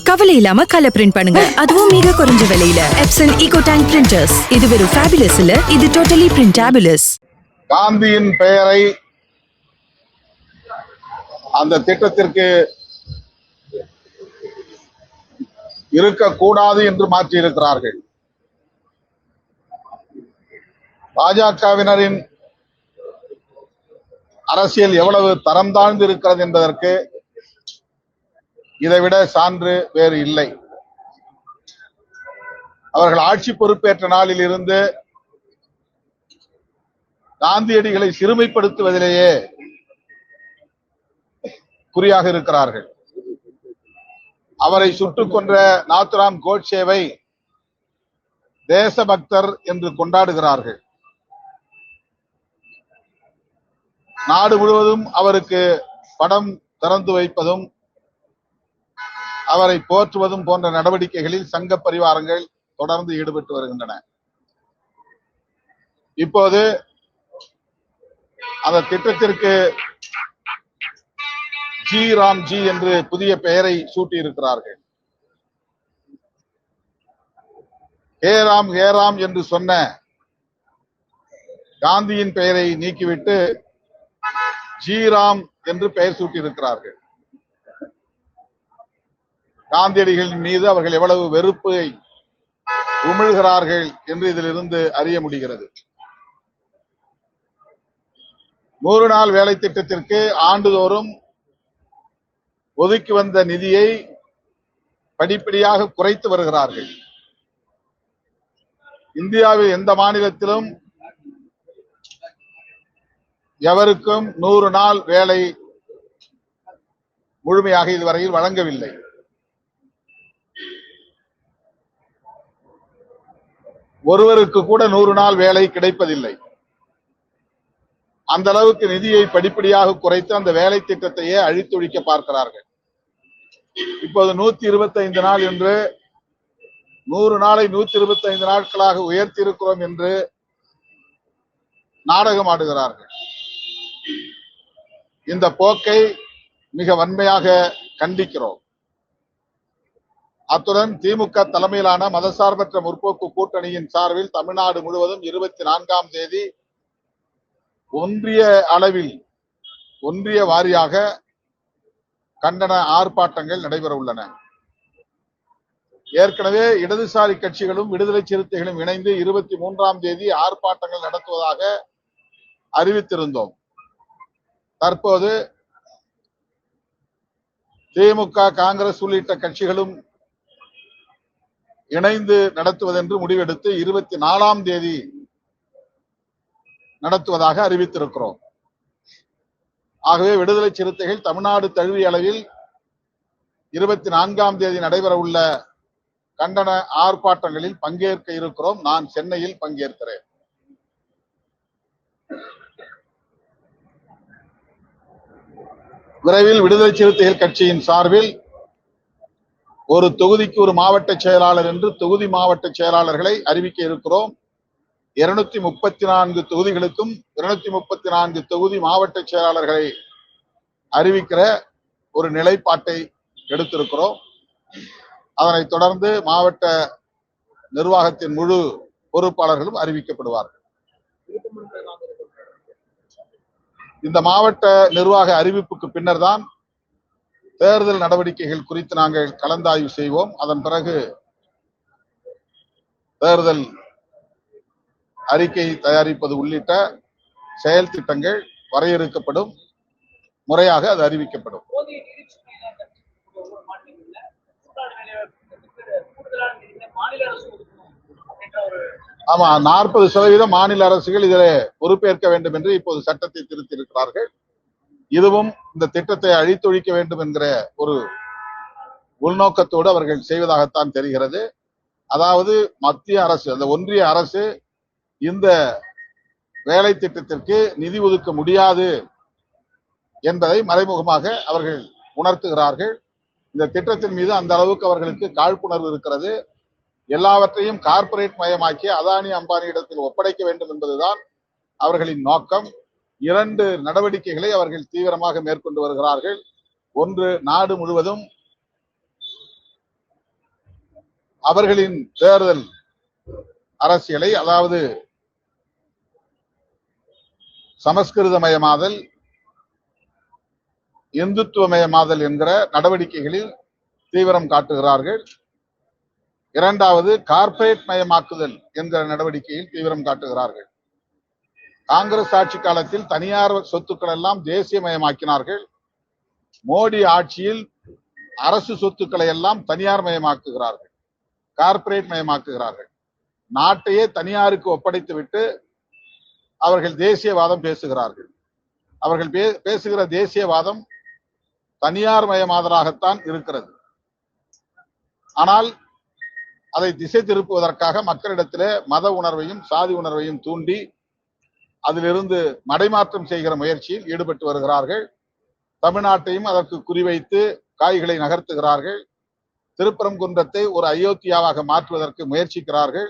கவலை இல்லாம colour print பண்ணுங்க, அதுவும் மிக குறைஞ்ச விலையில. Epson eco tank printers. இது வெறும் ஃபேபுலஸ் இல்ல, இது டோட்டலி பிரிண்டபிளஸ். காந்தியின் பெயரை அந்த திட்டத்திற்கு இருக்கக்கூடாது என்று மாற்றியிருக்கிறார்கள். பாஜகவினரின் அரசியல் எவ்வளவு தரம் தாழ்ந்து இருக்கிறது என்பதற்கு இதைவிட சான்று வேறு இல்லை. அவர்கள் ஆட்சி பொறுப்பேற்ற நாளில் இருந்து காந்தியடிகளை சிறுமைப்படுத்துவதிலேயே குறியாக இருக்கிறார்கள். அவரை சுட்டுக் கொன்ற நாத்துராம் கோட்சேவை தேசபக்தர் என்று கொண்டாடுகிறார்கள். நாடு முழுவதும் அவருக்கு படம் திறந்து வைப்பதும் அவரை போற்றுவதும் போன்ற நடவடிக்கைகளில் சங்க பரிவாரங்கள் தொடர்ந்து ஈடுபட்டு வருகின்றன. இப்போது அந்த திட்டத்திற்கு ஜி ராம் ஜி என்று புதிய பெயரை சூட்டி இருக்கிறார்கள். ஹே ராம் என்று சொன்ன காந்தியின் பெயரை நீக்கிவிட்டு ஜி ராம் என்று பெயர் சூட்டி இருக்கிறார்கள். காந்தியடிகளின் மீது அவர்கள் எவ்வளவு வெறுப்பை உமிழ்கிறார்கள் என்று இதிலிருந்து அறிய முடிகிறது. 100 நாள் வேலை திட்டத்திற்கு ஆண்டுதோறும் ஒதுக்கி வந்த நிதியை படிப்படியாக குறைத்து வருகிறார்கள். இந்தியாவில் எந்த மாநிலத்திலும் எவருக்கும் 100 நாள் வேலை முழுமையாக இதுவரையில் வழங்கவில்லை. ஒருவருக்கு கூட 100 நாள் வேலை கிடைப்பதில்லை. அந்த அளவுக்கு நிதியை படிப்படியாக குறைத்து அந்த வேலை திட்டத்தையே அழித்தொழிக்க பார்க்கிறார்கள். இப்போது 125 நாள் என்று 100 நாளை 125 நாட்களாக உயர்த்தி இருக்கிறோம் என்று நாடகம் ஆடுகிறார்கள். இந்த போக்கை மிக வன்மையாக கண்டிக்கிறோம். அத்துடன் திமுக தலைமையிலான மதசார்பற்ற முற்போக்கு கூட்டணியின் சார்பில் தமிழ்நாடு முழுவதும் 24ஆம் தேதி ஒன்றிய அளவில் ஒன்றிய வாரியாக கண்டன ஆர்ப்பாட்டங்கள் நடைபெற உள்ளன. ஏற்கனவே இடதுசாரி கட்சிகளும் விடுதலை சிறுத்தைகளும் இணைந்து 23ஆம் தேதி ஆர்ப்பாட்டங்கள் நடத்துவதாக அறிவித்திருந்தோம். தற்போது திமுக, காங்கிரஸ் உள்ளிட்ட கட்சிகளும் இணைந்து நடத்துவதென்று முடிவெடுத்து 24ஆம் தேதி நடத்துவதாக அறிவித்திருக்கிறோம். ஆகவே விடுதலை சிறுத்தைகள் தமிழ்நாடு தழுவிய அளவில் 24ஆம் தேதி நடைபெற உள்ள கண்டன ஆர்ப்பாட்டங்களில் பங்கேற்க இருக்கிறோம். நான் சென்னையில் பங்கேற்கிறேன். விரைவில் விடுதலை சிறுத்தைகள் கட்சியின் சார்பில் ஒரு தொகுதிக்கு ஒரு மாவட்ட செயலாளர் என்று தொகுதி மாவட்ட செயலாளர்களை அறிவிக்க இருக்கிறோம். 234 தொகுதிகளுக்கும் 234 தொகுதி மாவட்ட செயலாளர்களை அறிவிக்கிற ஒரு நிலைப்பாட்டை எடுத்திருக்கிறோம். அதனைத் தொடர்ந்து மாவட்ட நிர்வாகத்தின் முழு பொறுப்பாளர்களும் அறிவிக்கப்படுவார்கள். இந்த மாவட்ட நிர்வாக அறிவிப்புக்கு பின்னர் தான் தேர்தல் நடவடிக்கைகள் குறித்து நாங்கள் கலந்தாய்வு செய்வோம். அதன் பிறகு தேர்தல் அறிக்கை தயாரிப்பது உள்ளிட்ட செயல் திட்டங்கள் வரையறுக்கப்படும். முறையாக அது அறிவிக்கப்படும். ஆமா, 40% மாநில அரசுகள் இதில் பொறுப்பேற்க வேண்டும் என்று இப்போது சட்டத்தை திருத்தி இருக்கிறார்கள். இதுவும் இந்த திட்டத்தை அழித்தொழிக்க வேண்டும் என்கிற ஒரு உள்நோக்கத்தோடு அவர்கள் செய்வதாகத்தான் தெரிகிறது. அதாவது மத்திய அரசு, அந்த ஒன்றிய அரசு இந்த வேலை திட்டத்திற்கு நிதி ஒதுக்க முடியாது என்பதை மறைமுகமாக அவர்கள் உணர்த்துகிறார்கள். இந்த திட்டத்தின் மீது அந்த அளவுக்கு அவர்களுக்கு காழ்ப்புணர்வு இருக்கிறது. எல்லாவற்றையும் கார்ப்பரேட் மயமாக்கி அதானி அம்பானி இடத்தில் ஒப்படைக்க வேண்டும் என்பதுதான் அவர்களின் நோக்கம். 2 நடவடிக்கைகளை அவர்கள் தீவிரமாக மேற்கொண்டு வருகிறார்கள். ஒன்று, நாடு முழுவதும் அவர்களின் தேர்தல் அரசியலை, அதாவது சமஸ்கிருதமயமாதல், இந்துத்துவமயமாதல் என்கிற நடவடிக்கைகளில் தீவிரம் காட்டுகிறார்கள். இரண்டாவது, கார்ப்பரேட் மயமாக்குதல் என்கிற நடவடிக்கையில் தீவிரம் காட்டுகிறார்கள். காங்கிரஸ் ஆட்சி காலத்தில் தனியார் சொத்துக்கள் எல்லாம் தேசியமயமாக்கினார்கள். மோடி ஆட்சியில் அரசு சொத்துக்களை எல்லாம் தனியார் மயமாக்குகிறார்கள், கார்ப்பரேட் மயமாக்குகிறார்கள். நாட்டையே தனியாருக்கு ஒப்படைத்து விட்டு அவர்கள் தேசியவாதம் பேசுகிறார்கள். அவர்கள் பேசுகிற தேசியவாதம் தனியார் மயமாதலாகத்தான் இருக்கிறது. ஆனால் அதை திசை திருப்புவதற்காக மக்களிடத்திலே மத உணர்வையும் சாதி உணர்வையும் தூண்டி அதிலிருந்து மடைமாற்றம் செய்கிற முயற்சியில் ஈடுபட்டு வருகிறார்கள். தமிழ்நாட்டையும் அதற்கு குறிவைத்து காய்களை நகர்த்துகிறார்கள். திருப்பரங்குன்றத்தை ஒரு அயோத்தியாவாக மாற்றுவதற்கு முயற்சிக்கிறார்கள்.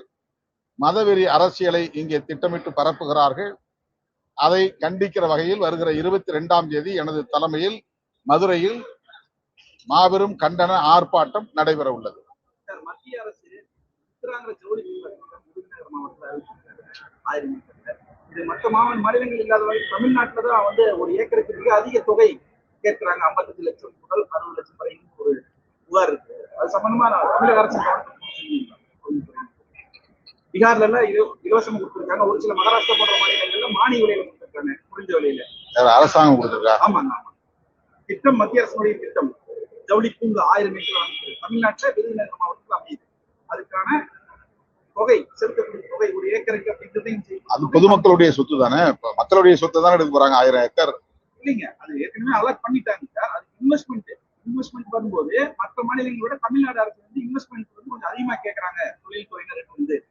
மதவெறி அரசியலை இங்கே திட்டமிட்டு பரப்புகிறார்கள். அதை கண்டிக்கிற வகையில் வருகிற 22ஆம் தேதி எனது தலைமையில் மதுரையில் மாபெரும் கண்டன ஆர்ப்பாட்டம் நடைபெற உள்ளது. மத்திய அரசு இது மற்ற மாநிலங்கள் இல்லாத வரை தமிழ்நாட்டில் தான் ஒரு ஏக்கருக்கு மிக அதிக தொகை கேட்கிறாங்க. 55 லட்சம் முதல் 60 லட்சம் வரை ஒரு புகார் இருக்கு. அது சம்பந்தமா தமிழக அரசு பீகார்ல எல்லாம் இலவசம் கொடுத்திருக்காங்க. ஒரு சில மகாராஷ்டிரா போன்ற மாநிலங்கள்ல மானிய விலையில கொடுத்திருக்காங்க, குறைஞ்ச விலையில அரசாங்கம் கொடுத்திருக்காங்க. ஆமாங்க, ஆமா. திட்டம் மத்திய அரசுடைய திட்டம். ஜவுளி பூங்கா 1000 ஏக்கர் தமிழ்நாட்டில் விருதுநகர் மாவட்டத்தில் அமையுது. அதுக்கான தொகை, செலுத்தக்கூடிய தொகை ஒரு ஏக்கருக்கு அப்படின்றதையும் அது பொதுமக்களுடைய சொத்து தானே, மக்களுடைய சொத்து தானே எடுக்க போறாங்க. 1000 ஏக்கர் இல்லைங்க, அது ஏற்கனவே அலர்ட் பண்ணிட்டாங்க சார். அது இன்வெஸ்ட்மெண்ட் வரும்போது மற்ற மாநிலங்களோட தமிழ்நாடு அரசு இன்வெஸ்ட்மெண்ட் கொஞ்சம் அதிகமா கேட்கறாங்க. தொழில்துறையினர்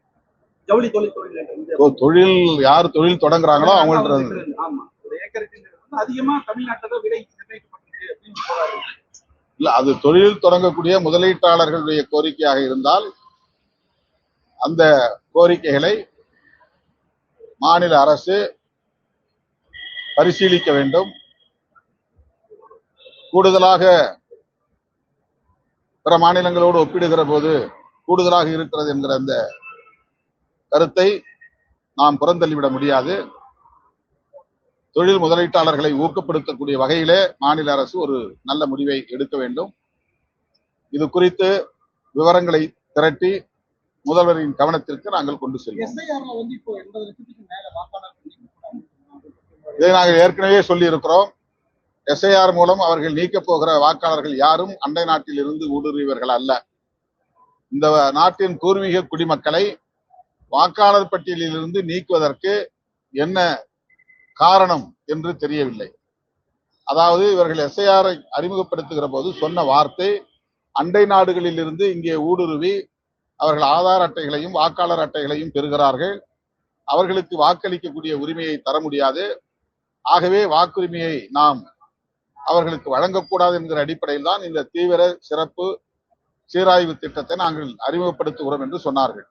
ஜவுளி தொழில்துறையினர் தொழில் யார் தொழில் தொடங்குறாங்களோ அவங்கள்ட்ட ஆமா, ஒரு ஏக்கருக்கு அதிகமா தமிழ்நாட்டில் விலை நிர்ணயிக்கப்பட்டிருக்கு அப்படின்னு சொல்றாரு. இல்ல, அது தொழில் தொடங்கக்கூடிய முதலீட்டாளர்களுடைய கோரிக்கையாக இருந்தால் அந்த கோரிக்கைகளை மாநில அரசு பரிசீலிக்க வேண்டும். கூடுதலாக பிற மாநிலங்களோடு ஒப்பிடுகிற போது கூடுதலாக இருக்கிறது என்கிற அந்த கருத்தை நாம் புறந்தள்ளிவிட முடியாது. தொழில் முதலீட்டாளர்களை ஊக்கப்படுத்தக்கூடிய வகையிலே மாநில அரசு ஒரு நல்ல முடிவை எடுக்க வேண்டும். இது குறித்து விவரங்களை திரட்டி முதல்வரின் கவனத்திற்கு நாங்கள் கொண்டு செல்வோம். இதை நாங்கள் ஏற்கனவே சொல்லி இருக்கிறோம். எஸ்ஐஆர் மூலம் அவர்கள் நீக்க போகிற வாக்காளர்கள் யாரும் அண்டை நாட்டில் இருந்து ஊடுருவியவர்கள் அல்ல. இந்த நாட்டின் பூர்வீக குடிமக்களை வாக்காளர் பட்டியலில் இருந்து நீக்குவதற்கு என்ன காரணம் என்று தெரியவில்லை. அதாவது இவர்கள் எஸ்ஐஆரை அறிமுகப்படுத்துகிற போது சொன்ன வார்த்தை, அண்டை நாடுகளில் இருந்து இங்கே ஊடுருவி அவர்கள் ஆதார் அட்டைகளையும் வாக்காளர் அட்டைகளையும் பெறுகிறார்கள், அவர்களுக்கு வாக்களிக்கக்கூடிய உரிமையை தர முடியாது, ஆகவே வாக்குரிமையை நாம் அவர்களுக்கு வழங்கக்கூடாது என்கிற அடிப்படையில் தான் இந்த தீவிர சிறப்பு சீராய்வு திட்டத்தை நாங்கள் அறிமுகப்படுத்துகிறோம் என்று சொன்னார்கள்.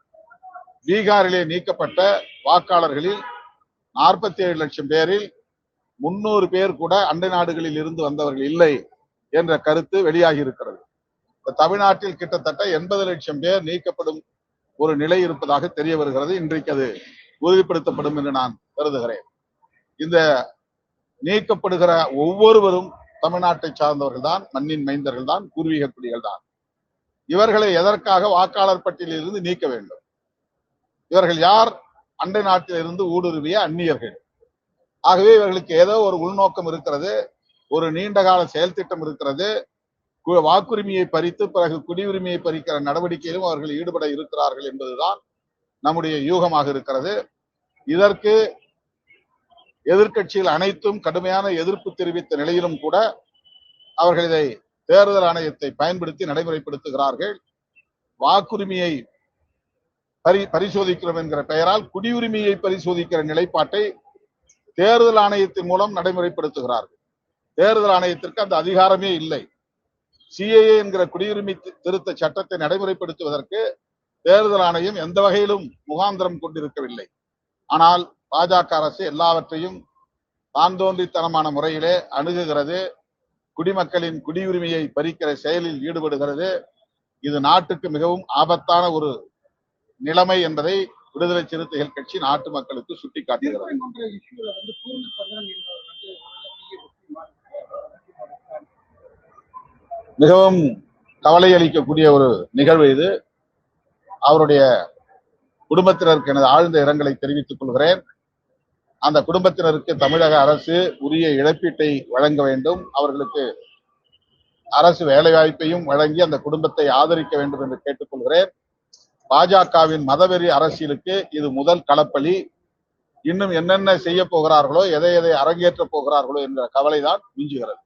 பீகாரிலே நீக்கப்பட்ட வாக்காளர்களில் 47 லட்சம் பேரில் 300 பேர் கூட அண்டை நாடுகளில் இருந்து வந்தவர்கள் இல்லை என்ற கருத்து வெளியாகி இருக்கிறது. தமிழ்நாட்டில் கிட்டத்தட்ட 80 லட்சம் பேர் நீக்கப்படும் ஒரு நிலை இருப்பதாக தெரிய வருகிறது. இன்றைக்கு அது உறுதிப்படுத்தப்படும் என்று நான் கருதுகிறேன். இந்த நீக்கப்படுகிற ஒவ்வொருவரும் தமிழ்நாட்டை சார்ந்தவர்கள் தான், மண்ணின் மைந்தர்கள் தான், பூர்வீக குடிகள் தான். இவர்களை எதற்காக வாக்காளர் பட்டியலில் இருந்து நீக்க வேண்டும்? இவர்கள் யார்? அண்டை நாட்டில் இருந்து ஊடுருவிய அந்நியர்கள். ஆகவே இவர்களுக்கு ஏதோ ஒரு உள்நோக்கம் இருக்கிறது, ஒரு நீண்டகால செயல் திட்டம் இருக்கிறது. வாக்குரிமையை பறித்து பிறகு குடியுரிமையை பறிக்கிற நடவடிக்கையிலும் அவர்கள் ஈடுபட இருக்கிறார்கள் என்பதுதான் நம்முடைய யூகமாக இருக்கிறது. இதற்கு எதிர்க்கட்சிகள் அனைத்தும் கடுமையான எதிர்ப்பு தெரிவித்த நிலையிலும் கூட அவர்கள் இதை தேர்தல் ஆணையத்தை பயன்படுத்தி நடைமுறைப்படுத்துகிறார்கள். வாக்குரிமையை பரிசோதிக்கிறோம் என்கிற பெயரால் குடியுரிமையை பரிசோதிக்கிற நிலைப்பாட்டை தேர்தல் ஆணையத்தின் மூலம் நடைமுறைப்படுத்துகிறார்கள். தேர்தல் ஆணையத்திற்கு அந்த அதிகாரமே இல்லை. சிஏஏ என்கிற குடியுரிமை திருத்த சட்டத்தை நடைமுறைப்படுத்துவதற்கு தேர்தல் ஆணையம் எந்த வகையிலும் முகாந்திரம் கொண்டிருக்கவில்லை. ஆனால் பாஜக அரசு எல்லாவற்றையும் தான் தோன்றித்தனமான முறையிலே அணுகுகிறது, குடிமக்களின் குடியுரிமையை பறிக்கிற செயலில் ஈடுபடுகிறது. இது நாட்டுக்கு மிகவும் ஆபத்தான ஒரு நிலைமை என்பதை விடுதலை சிறுத்தைகள் கட்சி நாட்டு மக்களுக்கு சுட்டிக்காட்டுகிறது. மிகவும் கவலை அளிக்கக்கூடிய ஒரு நிகழ்வு இது. அவருடைய குடும்பத்தினருக்கு எனது ஆழ்ந்த இரங்கலை தெரிவித்துக் கொள்கிறேன். அந்த குடும்பத்தினருக்கு தமிழக அரசு உரிய இழப்பீட்டை வழங்க வேண்டும். அவர்களுக்கு அரசு வேலைவாய்ப்பையும் வழங்கி அந்த குடும்பத்தை ஆதரிக்க வேண்டும் என்று கேட்டுக்கொள்கிறேன். பாஜகவின் மதவெறி அரசியலுக்கு இது முதல் களப்பலி. இன்னும் என்னென்ன செய்ய போகிறார்களோ, எதை அரங்கேற்ற போகிறார்களோ என்ற கவலைதான் மிஞ்சுகிறது.